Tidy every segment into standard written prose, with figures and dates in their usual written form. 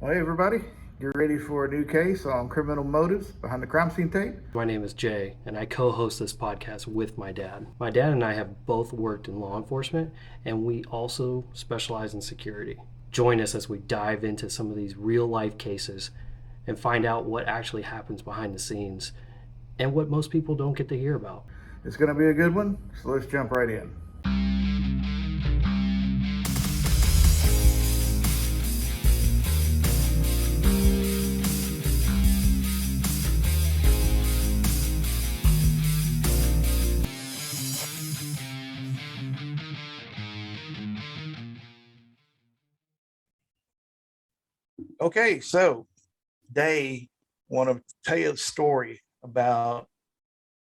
Well, hey, everybody, get ready for a new case on criminal motives behind the crime scene tape. My name is Jay, and I co host this podcast with my dad. My dad and I have both worked in law enforcement, and we also specialize in security. Join us as we dive into some of these real life cases and find out what actually happens behind the scenes and what most people don't get to hear about. It's going to be a good one, so let's jump right in. Okay, so they want to tell you a story about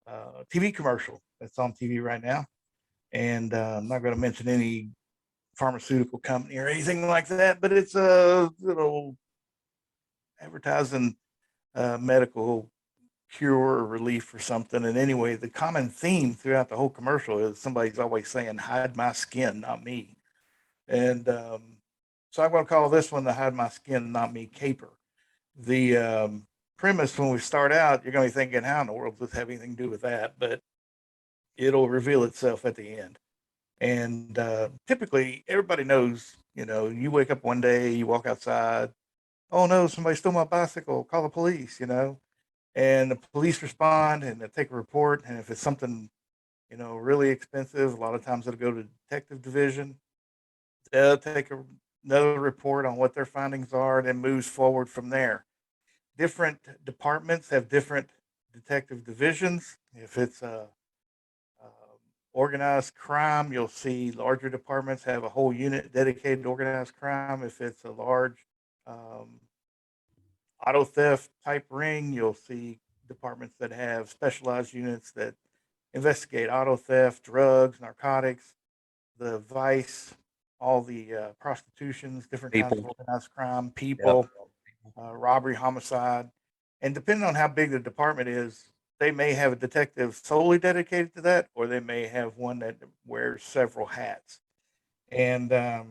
a TV commercial that's on TV right now. And I'm not going to mention any pharmaceutical company or anything like that, but it's a little advertising medical cure or relief or something. And anyway, the common theme throughout the whole commercial is somebody's always saying, "Hide my skin, not me." And so I'm going to call this one the "Hide My Skin, Not Me" caper. The premise when we start out, you're going to be thinking, "How in the world does this have anything to do with that?" But it'll reveal itself at the end. And typically, everybody knows. You wake up one day, you walk outside. Oh no, somebody stole my bicycle. Call the police. And the police respond and they take a report. And if it's something, really expensive, a lot of times it'll go to the detective division. They'll take another report on what their findings are and then moves forward from there. Different departments have different detective divisions. If it's a organized crime, you'll see larger departments have a whole unit dedicated to organized crime. If it's a large um, auto theft type ring, you'll see departments that have specialized units that investigate auto theft, drugs, narcotics, the vice, all the prostitutions, different kinds of People. organized crime, Yep. people, robbery, homicide. And depending on how big the department is, they may have a detective solely dedicated to that, or they may have one that wears several hats. And a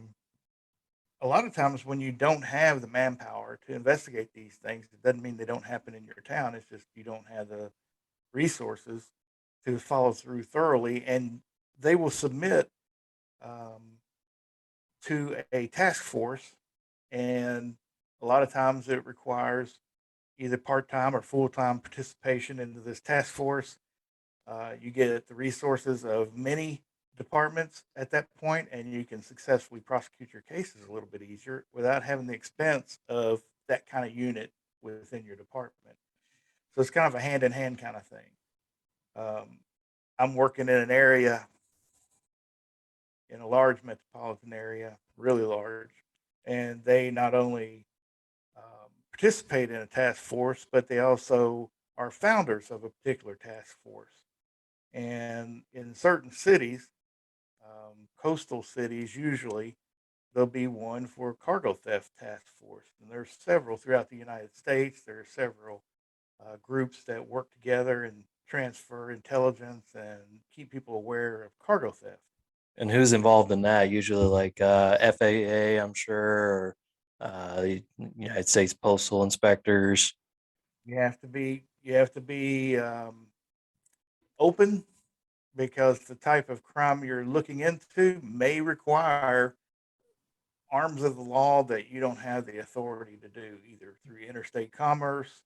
lot of times, when you don't have the manpower to investigate these things, it doesn't mean they don't happen in your town. It's just you don't have the resources to follow through thoroughly, and they will submit um, to a task force. And a lot of times, it requires either part time or full time participation into this task force. You get the resources of many departments at that point, and you can successfully prosecute your cases a little bit easier without having the expense of that kind of unit within your department. So it's kind of a hand in hand kind of thing. Um, I'm working in an area, in a large metropolitan area, really large, and they not only participate in a task force, but they also are founders of a particular task force. And in certain cities, coastal cities usually, there'll be one for cargo theft task force. And there's several throughout the United States. There are several groups that work together and transfer intelligence and keep people aware of cargo theft. And who's involved in that? Usually, like FAA, I'm sure, or the United States Postal Inspectors. You have to be open because the type of crime you're looking into may require arms of the law that you don't have the authority to do, either through interstate commerce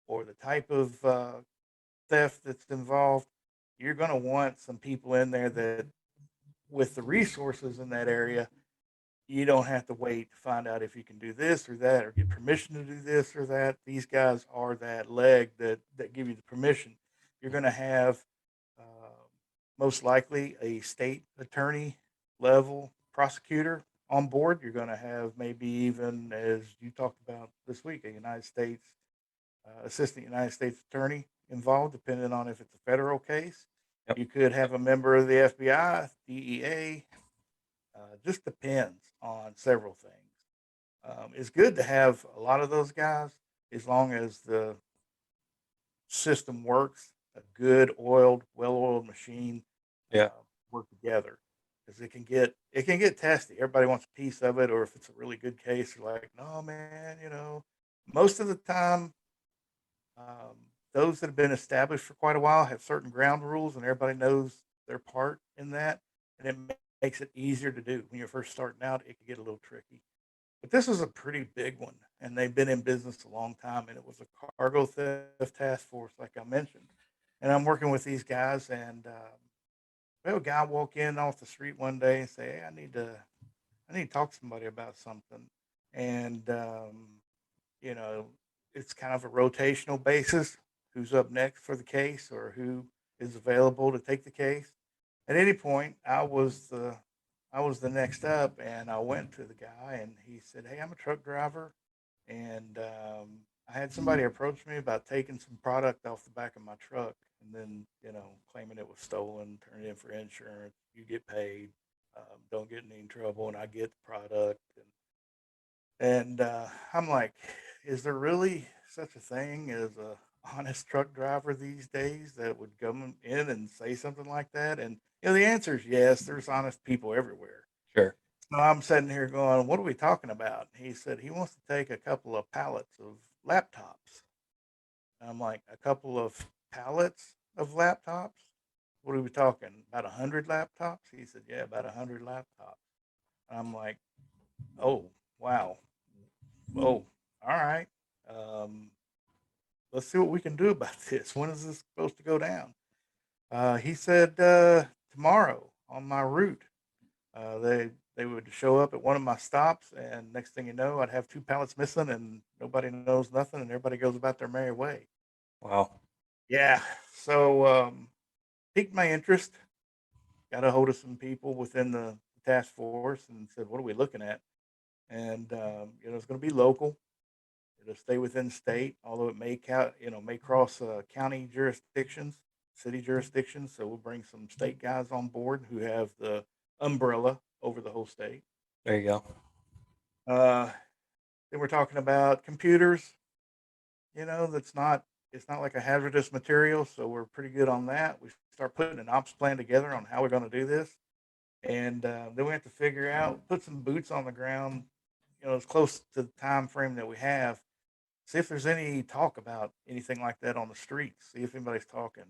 or the type of theft that's involved. You're going to want some people in there that, with the resources in that area, you don't have to wait to find out if you can do this or that or get permission to do this or that. These guys are that leg that give you the permission. You're going to have uh, most likely a state attorney level prosecutor on board. You're going to have maybe even, as you talked about this week, a United States assistant United States attorney involved, depending on if it's a federal case. Yep. You could have a member of the FBI, DEA. Just depends on several things. It's good to have a lot of those guys as long as the system works. A good oiled, well-oiled machine Yeah. work together. because it can get testy. Everybody wants a piece of it, or if it's a really good case, they're like, no, man, most of the time, um, those that have been established for quite a while have certain ground rules, and everybody knows their part in that, and makes it easier to do. When you're first starting out, it can get a little tricky. But this was a pretty big one, and they've been in business a long time, and it was a cargo theft task force, like I mentioned. And I'm working with these guys, and we have a guy walk in off the street one day and say, "Hey, I need to talk to somebody about something," and you know, it's kind of a rotational basis. Who's up next for the case, or who is available to take the case? At any point, I was the next up, and I went to the guy, and he said, "Hey, I'm a truck driver, and I had somebody approach me about taking some product off the back of my truck, and then claiming it was stolen, turn it in for insurance. You get paid, don't get in any trouble, and I get the product." And I'm like, is there really such a thing as a honest truck driver these days that would come in and say something like that? And the answer is yes. There's honest people everywhere. Sure. So I'm sitting here going, what are we talking about? He said he wants to take a couple of pallets of laptops. I'm like, a couple of pallets of laptops? What are we talking? About 100 laptops? He said, yeah, about 100 laptops. I'm like, oh, wow. Oh, all right. Um, let's see what we can do about this. When is this supposed to go down? He said tomorrow on my route. They would show up at one of my stops, and next thing you know, I'd have two pallets missing, and nobody knows nothing, and everybody goes about their merry way. Wow. Yeah. So piqued my interest. Got a hold of some people within the task force and said, "What are we looking at?" And it's going to be local. It'll stay within state, although it may cross county jurisdictions, city jurisdictions. So we'll bring some state guys on board who have the umbrella over the whole state. There you go. Uh, then we're talking about computers. That's not it's not like a hazardous material, so we're pretty good on that. We start putting an ops plan together on how we're going to do this, and then we have to figure out, put some boots on the ground. As close to the time frame that we have. See if there's any talk about anything like that on the streets. See if anybody's talking.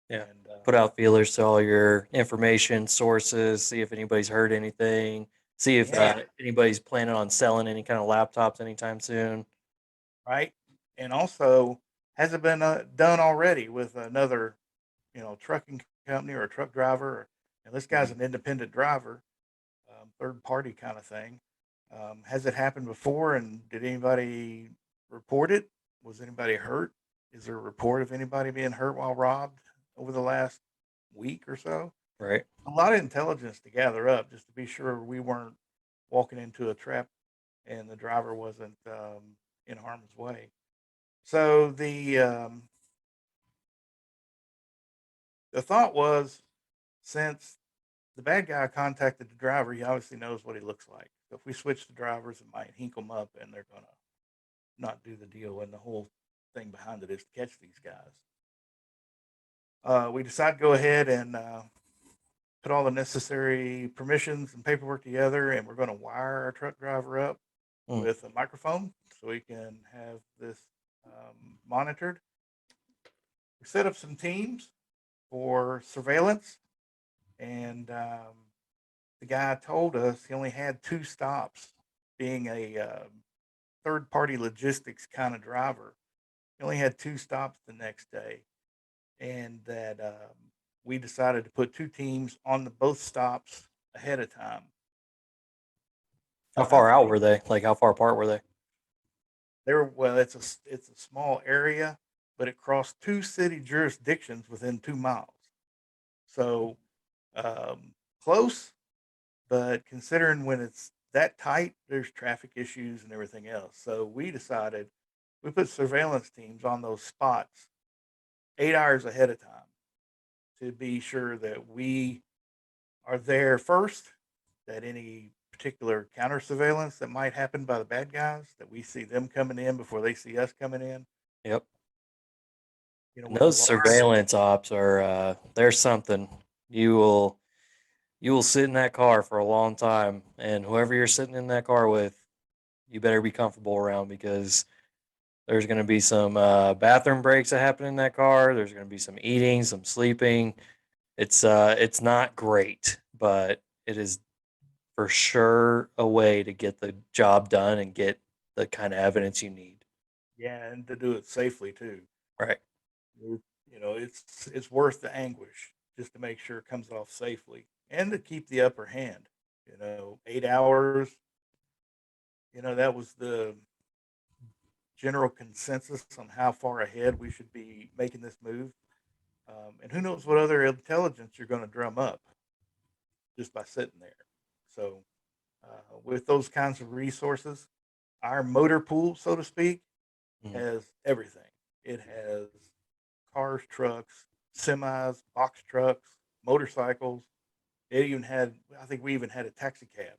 Yeah. And Put out feelers to all your information sources, see if anybody's heard anything, see if yeah, anybody's planning on selling any kind of laptops anytime soon. right. And also, has it been done already with another, trucking company or a truck driver? And this guy's an independent driver, third party kind of thing. Has it happened before? And did anybody report it? Was anybody hurt? Is there a report of anybody being hurt while robbed over the last week or so? Right. A lot of intelligence to gather up just to be sure we weren't walking into a trap and the driver wasn't in harm's way. So the thought was, since the bad guy contacted the driver, he obviously knows what he looks like. So if we switch the drivers, it might hink them up, and they're gonna not do the deal. And the whole thing behind it is to catch these guys. We decide to go ahead and put all the necessary permissions and paperwork together, and we're going to wire our truck driver up with a microphone so we can have this monitored. We set up some teams for surveillance, and the guy told us he only had two stops, being a third party logistics kind of driver. He only had two stops the next day, and that we decided to put two teams on both stops ahead of time. How So that far out way were they? Like, how far apart were they? it's a small area, but it crossed two city jurisdictions within 2 miles. So close, but considering when it's that tight, there's traffic issues and everything else. So we decided we put surveillance teams on those spots 8 hours ahead of time to be sure that we are there first, that any particular counter surveillance that might happen by the bad guys, that we see them coming in before they see us coming in. Yep. And With those alarm. surveillance ops are, there's something. You will, you will sit in that car for a long time, and whoever you're sitting in that car with, you better be comfortable around because there's going to be some bathroom breaks that happen in that car. There's going to be some eating, some sleeping. It's not great, but it is for sure a way to get the job done and get the kind of evidence you need. Yeah, and to do it safely too. Right. It's worth the anguish just to make sure it comes off safely and to keep the upper hand. 8 hours. That was the general consensus on how far ahead we should be making this move. And who knows what other intelligence you're going to drum up just by sitting there. So, with those kinds of resources, our motor pool, so to speak, Mhm. has everything. It has cars, trucks, semis, box trucks, motorcycles. I think we even had a taxi cab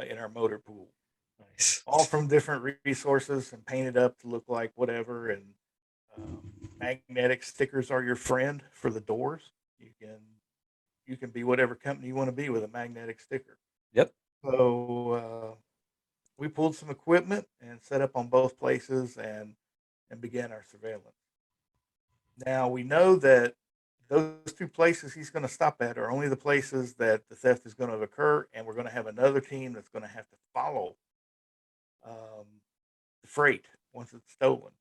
in our motor pool, Nice. all from different resources and painted up to look like whatever. And magnetic stickers are your friend for the doors. You can be whatever company you want to be with a magnetic sticker. Yep. So we pulled some equipment and set up on both places and began our surveillance. Now we know that those two places he's going to stop at are only the places that the theft is going to occur, and we're going to have another team that's going to have to follow um, the freight once it's stolen.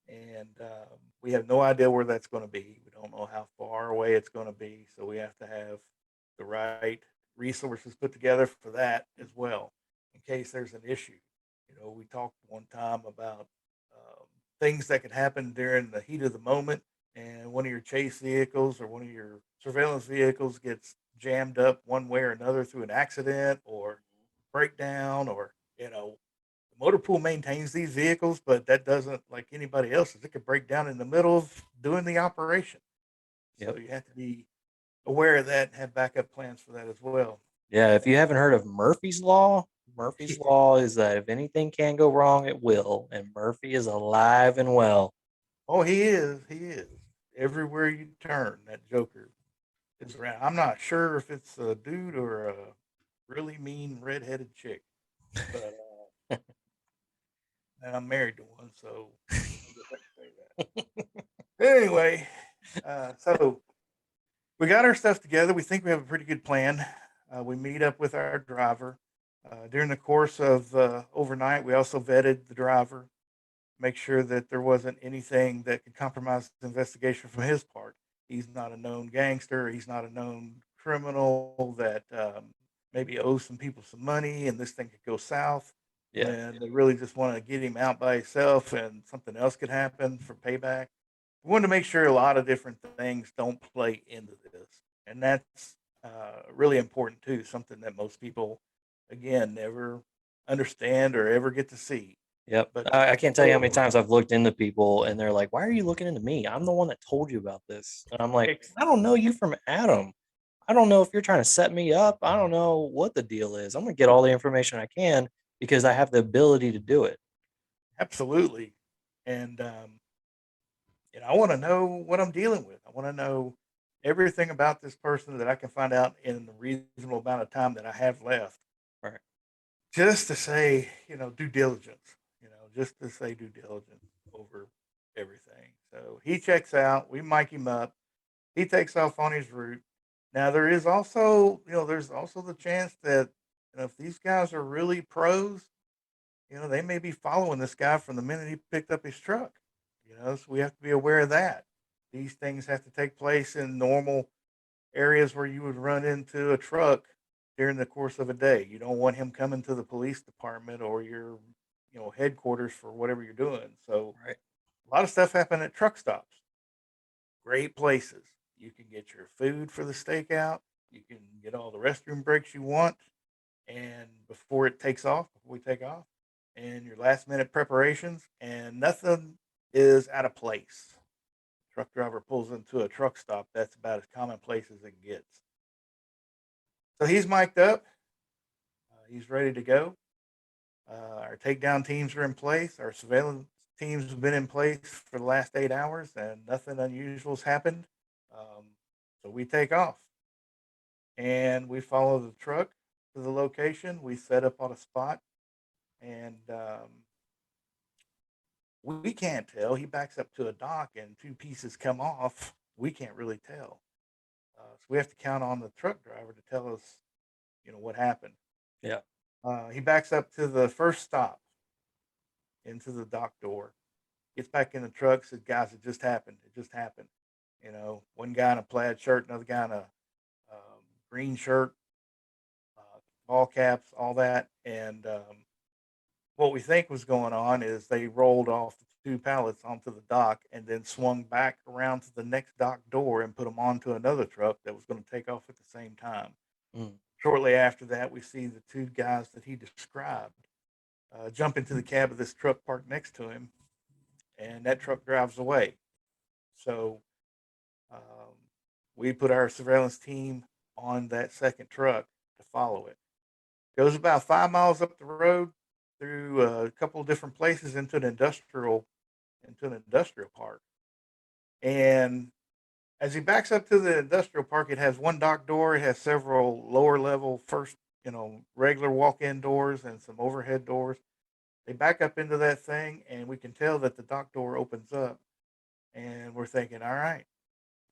And we have no idea where that's going to be. We don't know how far away it's going to be, so we have to have the right resources put together for that as well, in case there's an issue. We talked one time about things that could happen during the heat of the moment, and one of your chase vehicles or one of your surveillance vehicles gets jammed up one way or another through an accident or breakdown, or the motor pool maintains these vehicles, but that doesn't, like anybody else's, it could break down in the middle of doing the operation. So Yep. you have to be aware of that and have backup plans for that as well. Yeah. If you haven't heard of Murphy's Law is that if anything can go wrong, it will. And Murphy is alive and well. Oh, he is. He is. Everywhere you turn, that Joker is around. I'm not sure if it's a dude or a really mean redheaded chick, but and I'm married to one, so I guess I can say that. Anyway, so we got our stuff together. We think we have a pretty good plan. We meet up with our driver. During the course of overnight, we also vetted the driver, make sure that there wasn't anything that could compromise the investigation from his part. He's not a known gangster. He's not a known criminal that maybe owes some people some money and this thing could go south Yeah. when they really just want to get him out by himself and something else could happen for payback. We want to make sure a lot of different things don't play into this. And that's really important too, something that most people, again, never understand or ever get to see. Yep. But I can't tell you how many times I've looked into people and they're like, "Why are you looking into me? I'm the one that told you about this." And I'm like, ex- "I don't know you from Adam. I don't know if you're trying to set me up. I don't know what the deal is. I'm gonna get all the information I can because I have the ability to do it." Absolutely. And I want to know what I'm dealing with. I want to know everything about this person that I can find out in the reasonable amount of time that I have left. Right. Just to say, due diligence. Just to say due diligence over everything. So he checks out. We mic him up. He takes off on his route. Now there's also the chance that if these guys are really pros, they may be following this guy from the minute he picked up his truck. So we have to be aware of that. These things have to take place in normal areas where you would run into a truck during the course of a day. You don't want him coming to the police department or your, headquarters for whatever you're doing. So Right. a lot of stuff happen at truck stops. Great places. You can get your food for the stakeout. You can get all the restroom breaks you want, and before we take off, and your last minute preparations, and nothing is out of place. Truck driver pulls into a truck stop. That's about as commonplace as it gets. So he's mic'd up. He's ready to go. Our takedown teams are in place. Our surveillance teams have been in place for the last 8 hours, and nothing unusual has happened. Um, so we take off. and we follow the truck to the location. We set up on a spot, and we can't tell. He backs up to a dock, and two pieces come off. We can't really tell, so we have to count on the truck driver to tell us, what happened. Yeah. He backs up to the first stop into the dock door, gets back in the truck, says, "Guys, it just happened. It just happened." One guy in a plaid shirt, another guy in a green shirt, ball caps, all that. And what we think was going on is they rolled off the two pallets onto the dock and then swung back around to the next dock door and put them onto another truck that was going to take off at the same time. Mm. Shortly after that, we see the two guys that he described jump into the cab of this truck parked next to him, and that truck drives away. So um, we put our surveillance team on that second truck to follow it. Goes about 5 miles up the road through a couple of different places into an industrial park. And as he backs up to the industrial park, it has one dock door. It has several lower level first, regular walk-in doors and some overhead doors. They back up into that thing, and we can tell that the dock door opens up. And we're thinking, all right,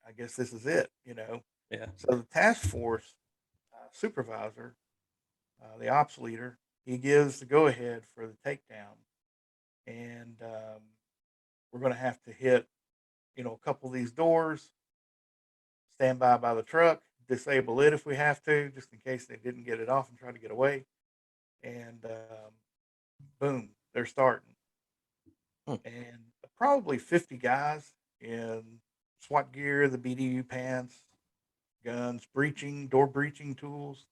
I guess this is it. Yeah. So the task force supervisor, the ops leader, he gives the go ahead for the takedown, and we're going to have to hit, a couple of these doors, stand by the truck, disable it if we have to, just in case they didn't get it off and try to get away. And boom, they're starting. Hmm. And probably 50 guys in SWAT gear, the BDU pants, guns, door breaching tools,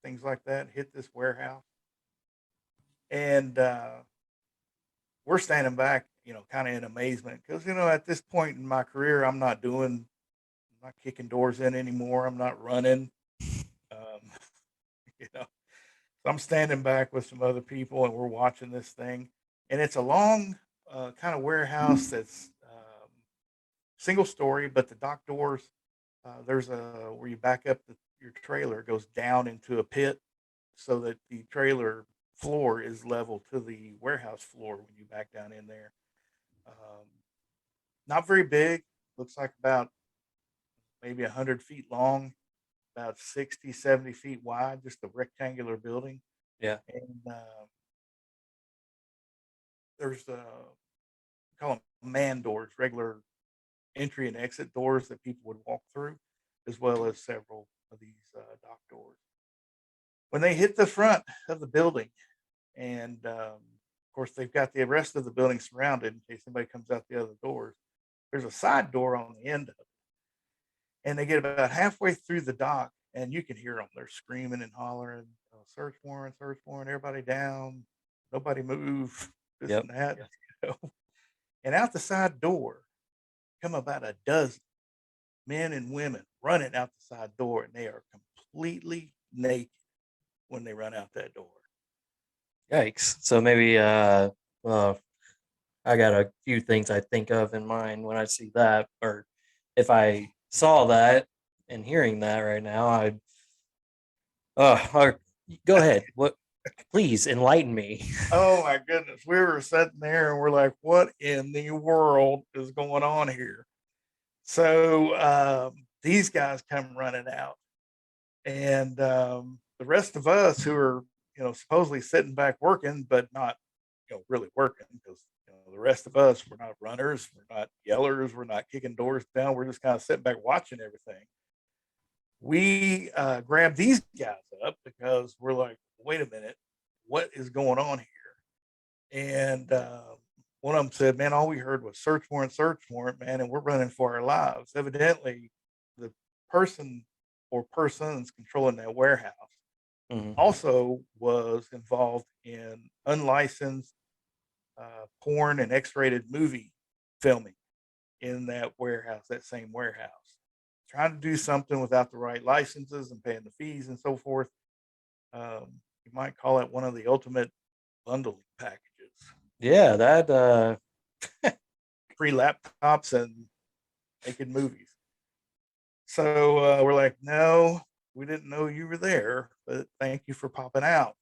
things like that, hit this warehouse. And we're standing back, kind of in amazement because, at this point in my career, I'm not kicking doors in anymore. I'm not running. Um, you know, so I'm standing back with some other people and we're watching this thing. And it's a long kind of warehouse that's single story, but the dock doors, there's where you back up your trailer, it goes down into a pit so that the trailer floor is level to the warehouse floor when you back down in there. Um, Not very big. Looks like about maybe 100 feet long, about 60, 70 feet wide, just a rectangular building. Yeah. And there's call them man doors, regular entry and exit doors that people would walk through, as well as several of these dock doors. When they hit the front of the building, and of course, they've got the rest of the building surrounded in case anybody comes out the other doors, there's a side door on the end of it. And they get about halfway through the dock, and you can hear them. They're screaming and hollering, search warrant, everybody down, nobody move, this Yep. and that. And out the side door come about a dozen men and women running out the side door, and they are completely naked when they run out that door. Yikes. So maybe well, I got a few things I think of in mind when I see that, or if I saw that and hearing that right now, or, go ahead. What? Please enlighten me. Oh my goodness. We were sitting there and we're like, what in the world is going on here? So these guys come running out. And the rest of us who are, supposedly sitting back working, but not, really working because, the rest of us, we're not runners, we're not yellers, we're not kicking doors down. We're just kind of sitting back watching everything. We grab these guys up because we're like, wait a minute, what is going on here? And one of them said, "Man, all we heard was search warrant, man, and we're running for our lives." Evidently, the person or persons controlling that warehouse Mhm. also was involved in unlicensed porn and X-rated movie filming in that warehouse, that same warehouse. Trying to do something without the right licenses and paying the fees and so forth. You might call it one of the ultimate bundling packages. Yeah, that Free laptops and making movies. So we're like, no, We didn't know you were there, but thank you for popping out.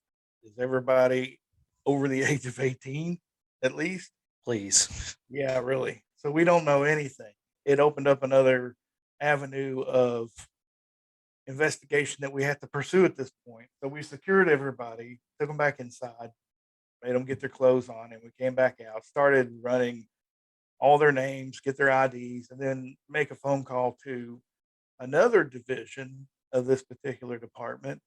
Is everybody over the age of 18 at least? Please. Yeah, really. So we don't know anything. It opened up another avenue of investigation that we have to pursue at this point. So we secured everybody, took them back inside, made them get their clothes on, and we came back out, started running all their names, get their IDs, and then make a phone call to another division of this particular department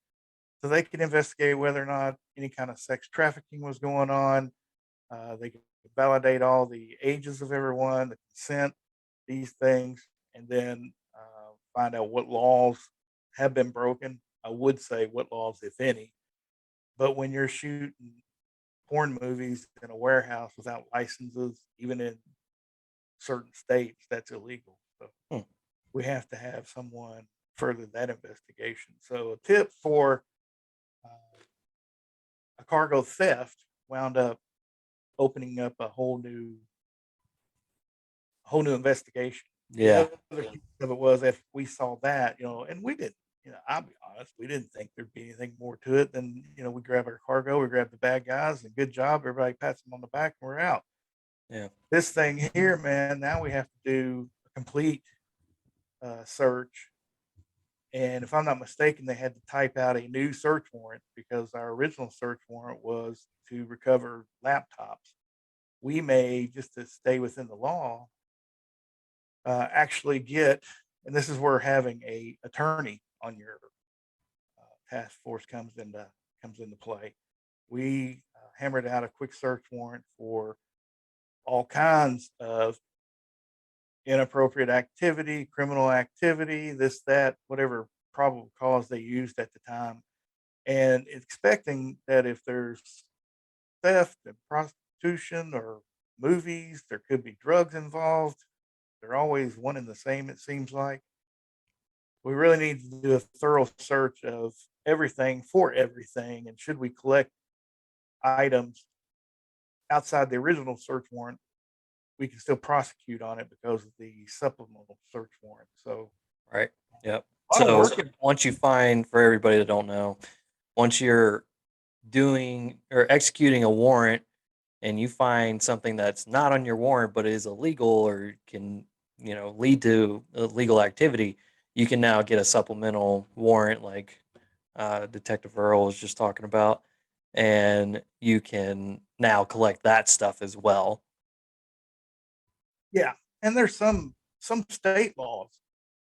so they could investigate whether or not any kind of sex trafficking was going on. They could validate all the ages of everyone, the consent, these things, and then find out what laws have been broken. I would say what laws, if any. But when you're shooting porn movies in a warehouse without licenses, even in certain states, that's illegal. So Hmm. we have to have someone further that investigation. So a tip for uh, a cargo theft wound up opening up a whole new investigation. Yeah. The other piece of it was if we saw that, and we didn't, I'll be honest, we didn't think there'd be anything more to it than, we grab our cargo, we grab the bad guys, and good job. Everybody pats them on the back, and we're out. Yeah. This thing here, man, now we have to do a complete search. And if I'm not mistaken, they had to type out a new search warrant because our original search warrant was to recover laptops. We may, just to stay within the law, actually get, and this is where having a attorney on your task force comes into play. We hammered out a quick search warrant for all kinds of inappropriate activity, criminal activity, this, that, whatever probable cause they used at the time, and expecting that if there's theft and prostitution or movies, there could be drugs involved. They're always one and the same, it seems like. We really need to do a thorough search of everything for everything. And should we collect items outside the original search warrant, we can still prosecute on it because of the supplemental search warrant. So Right. Yep. a lot of So work. once you find, for everybody that don't know, once you're doing or executing a warrant and you find something that's not on your warrant but is illegal or can, lead to illegal activity, you can now get a supplemental warrant like Detective Earl was just talking about, and you can now collect that stuff as well. Yeah, and there's some state laws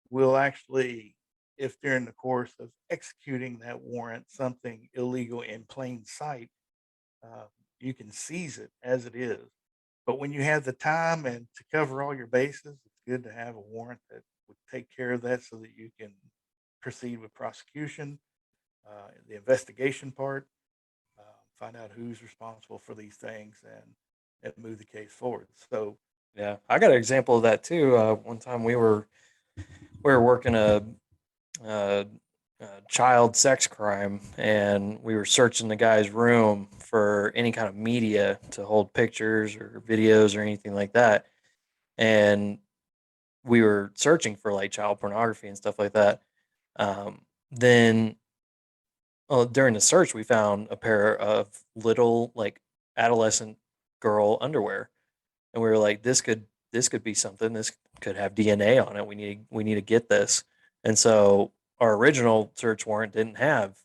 will actually, if during the course of executing that warrant something illegal in plain sight, uh, you can seize it as it is. But when you have the time and to cover all your bases, it's good to have a warrant that would take care of that so that you can proceed with prosecution, the investigation part, find out who's responsible for these things, and move the case forward. So, Yeah, I got an example of that too. One time we were working a, a child sex crime, and we were searching the guy's room for any kind of media to hold pictures or videos or anything like that. And we were searching for like child pornography and stuff like that. Then during the search, we found a pair of little like adolescent girl underwear, and we were like, this could be something. This could have DNA on it. We need to get this. And so our original search warrant didn't have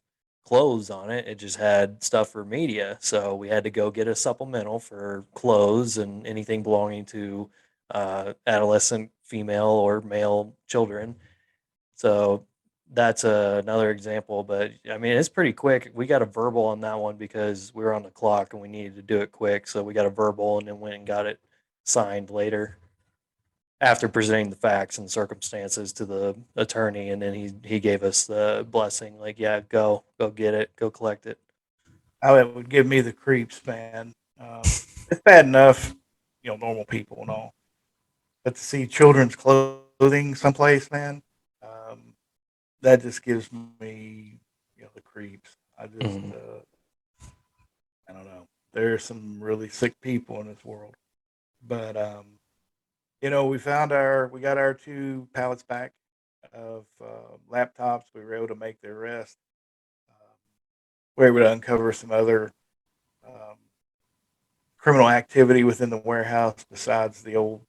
clothes on it. It just had stuff for media. So we had to go get a supplemental for clothes and anything belonging to adolescent female or male children. So that's another example. But I mean, it's pretty quick. We got a verbal on that one because we were on the clock and we needed to do it quick. So we got a verbal and then went and got it signed later after presenting the facts and circumstances to the attorney, and then he gave us the blessing, like, yeah, go get it, go collect it. it would give me the creeps, man. It's bad enough, normal people and all, but to see children's clothing someplace, man, um, that just gives me, the creeps. Hmm. I don't know. There's some really sick people in this world, but we got our two pallets back. of laptops. We were able to make the arrest. Um, we were able to uncover some other um, criminal activity within the warehouse besides the old,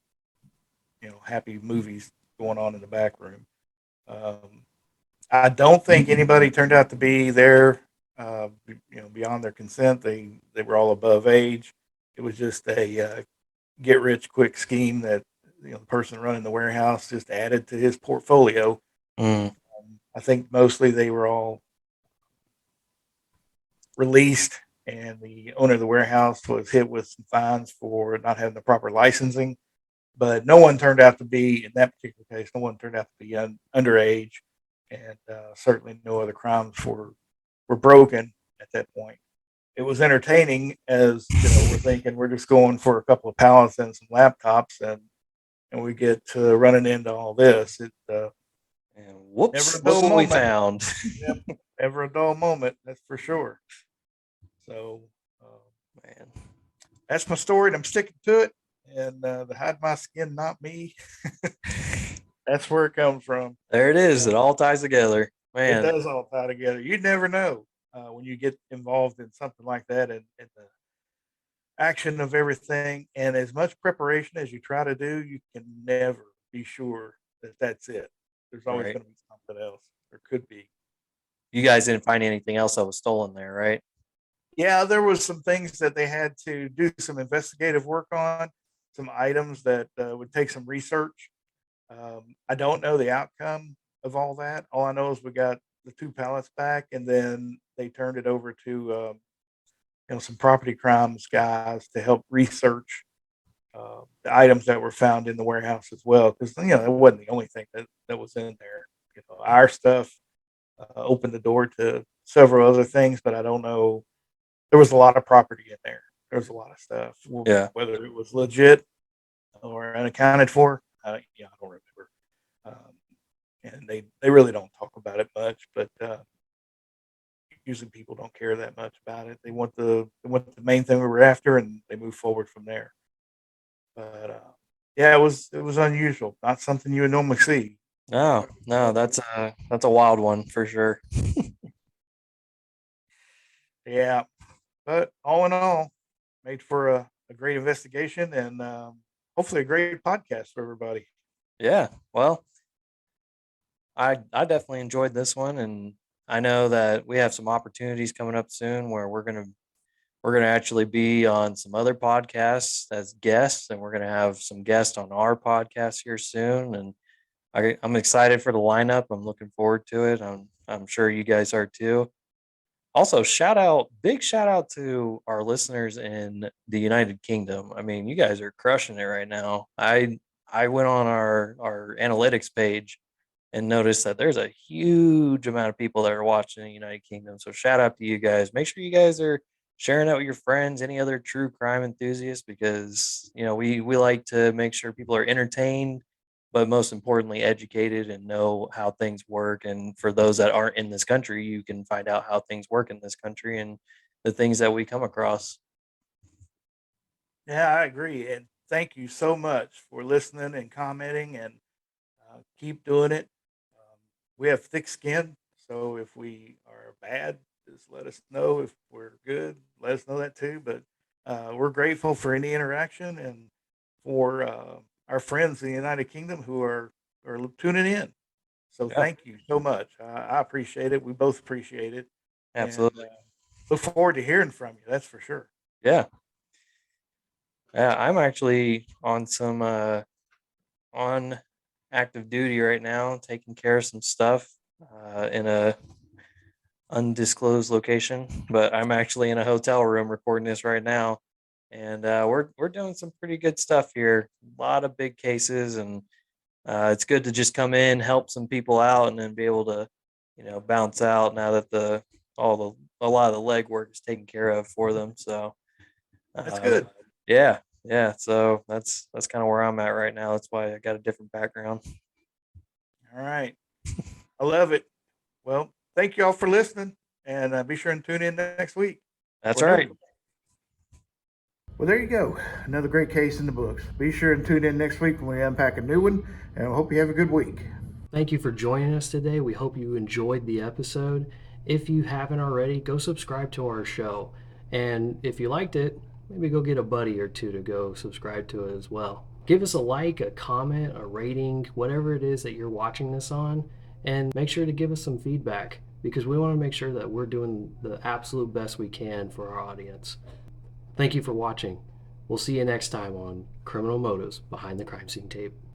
happy movies going on in the back room. Um, I don't think anybody turned out to be there, beyond their consent. They were all above age. It was just a get rich quick scheme that the person running the warehouse just added to his portfolio. Mm. I think mostly they were all released, and the owner of the warehouse was hit with some fines for not having the proper licensing. But no one turned out to be, in that particular case, no one turned out to be underage, and certainly no other crimes were broken at that point. It was entertaining, as we're thinking we're just going for a couple of pallets and some laptops, and we get to running into all this. It And never whoops, a look dull what we moment. found. Yep, never a dull moment. That's for sure. So Man. that's my story, and I'm sticking to it. And the hide my skin, not me. That's where it comes from. There it is. Uh, It all ties together. it Man. does all tie together. You never know when you get involved in something like that, and the action of everything, and as much preparation as you try to do, you can never be sure that that's it. There's always Right. going to be something else. There could be. You guys didn't find anything else that was stolen there, right? Yeah, there was some things that they had to do some investigative work on, some items that would take some research. I don't know the outcome of all that. All I know is we got the two pallets back, and then they turned it over to some property crimes guys to help research the items that were found in the warehouse as well, because it wasn't the only thing that was in there. Our stuff opened the door to several other things, but I don't know. There was a lot of property in there. There was a lot of stuff, Yeah. whether it was legit or unaccounted for. I don't remember. Um, and they really don't talk about it much, but usually people don't care that much about it. They want the main thing we were after, and they move forward from there. But yeah, it was unusual, not something you would normally see. No, no, that's a wild one for sure. Yeah, but all in all, made for a great investigation, and hopefully a great podcast for everybody. Yeah. Well, I definitely enjoyed this one, and I know that we have some opportunities coming up soon where we're gonna actually be on some other podcasts as guests, and we're gonna have some guests on our podcast here soon. And I'm excited for the lineup. I'm looking forward to it. I'm sure you guys are too. Also, big shout out to our listeners in the United Kingdom. I mean, you guys are crushing it right now. I went on our analytics page and noticed that there's a huge amount of people that are watching in the United Kingdom. So shout out to you guys. Make sure you guys are sharing that with your friends, any other true crime enthusiasts, because we like to make sure people are entertained, but most importantly educated and know how things work. And for those that aren't in this country, you can find out how things work in this country and the things that we come across. Yeah, I agree, and thank you so much for listening and commenting, and keep doing it. We have thick skin, so if we are bad, just let us know. If we're good, let us know that too. But we're grateful for any interaction, and for our friends in the United Kingdom who are tuning in. So Yeah, thank you so much. I appreciate it. We both appreciate it, and absolutely. look forward to hearing from you. That's for sure. Yeah. Yeah, I'm actually on active duty right now, taking care of some stuff in a undisclosed location. But I'm actually in a hotel room recording this right now, and we're doing some pretty good stuff here. A lot of big cases, and it's good to just come in, help some people out, and then be able to, bounce out now that a lot of the legwork is taken care of for them. So That's uh, good. yeah, yeah. So that's kind of where I'm at right now. That's why I got a different background. All right. I love it. Well, thank you all for listening, and be sure and tune in next week That's for a new right. one. Well, there you go. Another great case in the books. Be sure and tune in next week when we unpack a new one, and I hope you have a good week. Thank you for joining us today. We hope you enjoyed the episode. If you haven't already, go subscribe to our show. And if you liked it, maybe go get a buddy or two to go subscribe to it as well. Give us a like, a comment, a rating, whatever it is that you're watching this on, and make sure to give us some feedback because we want to make sure that we're doing the absolute best we can for our audience. Thank you for watching. We'll see you next time on Criminal Motives Behind the Crime Scene Tape.